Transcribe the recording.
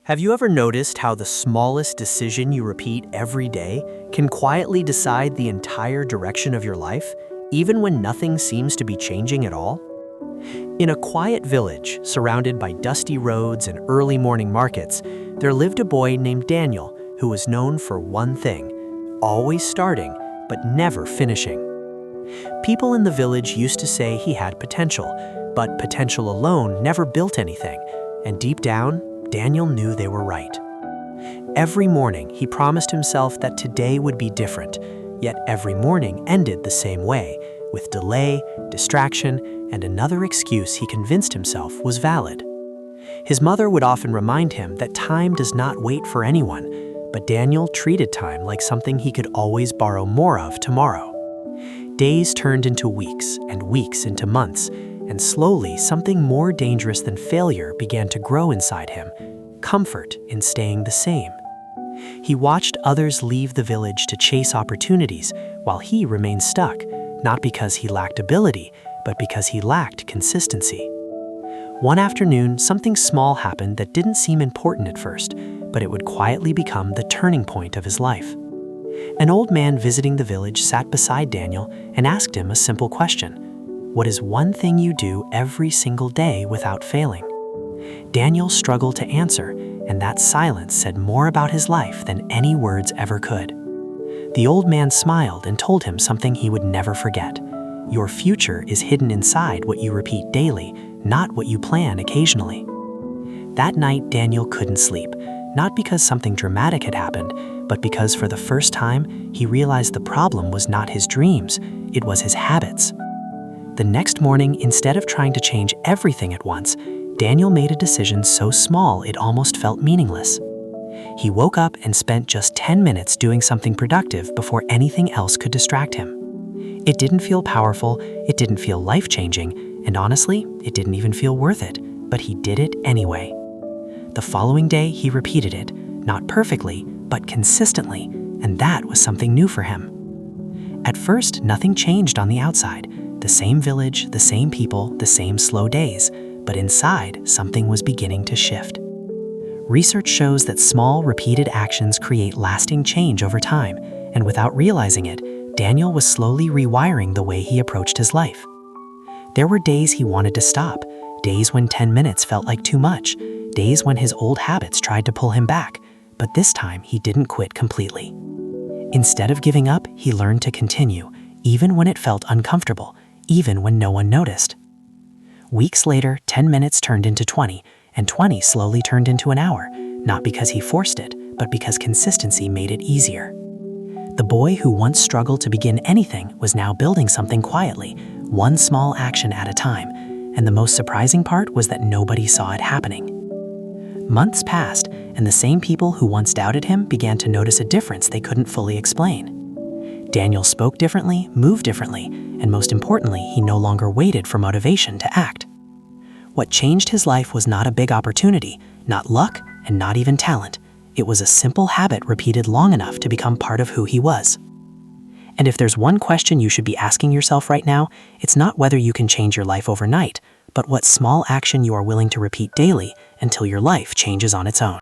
Have you ever noticed how the smallest decision you repeat every day can quietly decide the entire direction of your life, even when nothing seems to be changing at all? In a quiet village surrounded by dusty roads and early morning markets, there lived a boy named Daniel who was known for one thing: always starting, but never finishing. People in the village used to say he had potential, but potential alone never built anything, and deep down, Daniel knew they were right. Every morning, he promised himself that today would be different, yet every morning ended the same way, with delay, distraction, and another excuse he convinced himself was valid. His mother would often remind him that time does not wait for anyone, but Daniel treated time like something he could always borrow more of tomorrow. Days turned into weeks, and weeks into months, and slowly something more dangerous than failure began to grow inside him: comfort in staying the same. He watched others leave the village to chase opportunities while he remained stuck, not because he lacked ability, but because he lacked consistency. One afternoon, something small happened that didn't seem important at first, but it would quietly become the turning point of his life. An old man visiting the village sat beside Daniel and asked him a simple question: "What is one thing you do every single day without failing?" Daniel struggled to answer, and that silence said more about his life than any words ever could. The old man smiled and told him something he would never forget: "Your future is hidden inside what you repeat daily, not what you plan occasionally." That night, Daniel couldn't sleep, not because something dramatic had happened, but because for the first time, he realized the problem was not his dreams, it was his habits. The next morning, instead of trying to change everything at once, Daniel made a decision so small it almost felt meaningless. He woke up and spent just 10 minutes doing something productive before anything else could distract him. It didn't feel powerful, it didn't feel life-changing, and honestly, it didn't even feel worth it, but he did it anyway. The following day, he repeated it, not perfectly, but consistently, and that was something new for him. At first, nothing changed on the outside. The same village, the same people, the same slow days, but inside, something was beginning to shift. Research shows that small, repeated actions create lasting change over time, and without realizing it, Daniel was slowly rewiring the way he approached his life. There were days he wanted to stop, days when 10 minutes felt like too much, days when his old habits tried to pull him back, but this time he didn't quit completely. Instead of giving up, he learned to continue, even when it felt uncomfortable, even when no one noticed. Weeks later, 10 minutes turned into 20, and 20 slowly turned into an hour, not because he forced it, but because consistency made it easier. The boy who once struggled to begin anything was now building something quietly, one small action at a time, and the most surprising part was that nobody saw it happening. Months passed, and the same people who once doubted him began to notice a difference they couldn't fully explain. Daniel spoke differently, moved differently, and most importantly, he no longer waited for motivation to act. What changed his life was not a big opportunity, not luck, and not even talent. It was a simple habit repeated long enough to become part of who he was. And if there's one question you should be asking yourself right now, it's not whether you can change your life overnight, but what small action you are willing to repeat daily until your life changes on its own.